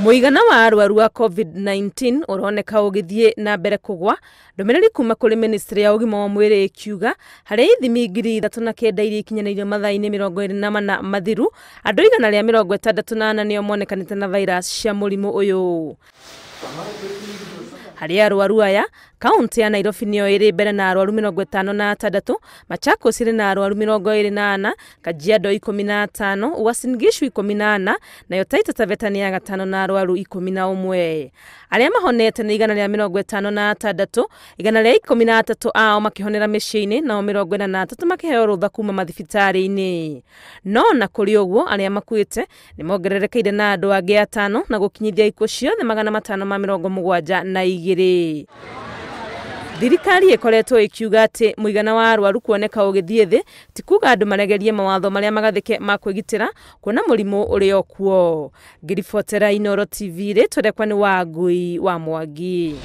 Muigana wa arwaru wa COVID-19 uroneka ugithie na mbere kugwa. Ndomereri kuma kuri ministry ya ugima wa mwiri ikiuga hari ithimi 3900 iria ikinyanĩirio mathaa-inĩ 24 mathiru, andũ 168 nĩo monekanĩte na virus cia mũrimũ ũyũ. Hari arwaru aya, kaunti ya Nairobi nĩyo ĩrĩ mbere na arwaru 56, Machakos ĩrĩ na arwaru 24, Kajiado 15, Uasin Gishu 14, nayo Taita Taveta nĩ ya gatano na arwaru 11. Arĩa mahonete nĩ 156, 113 ao makĩhonera mĩciĩ-inĩ, nao 43 makĩheo rũtha kuma mathibitarĩ-inĩ. No na kũrĩ ũguo arĩa makuĩte nĩ mongererekeire na andũ angĩ 5 na gũkinyithia ikuũ ciothe 572. Thirikari ĩkoretwo ĩkiuga atĩ mũigana wa arwaru kuoneka ũgĩthiĩ thĩ ti kuga andũ maregerie mawatho marĩa magathĩke ma kwĩgitĩra kuona mũrimũ ũrĩ o kuo. Ngiribotera Inooro TV rĩtwa rĩakwa nĩ Wangui wa Mwangi.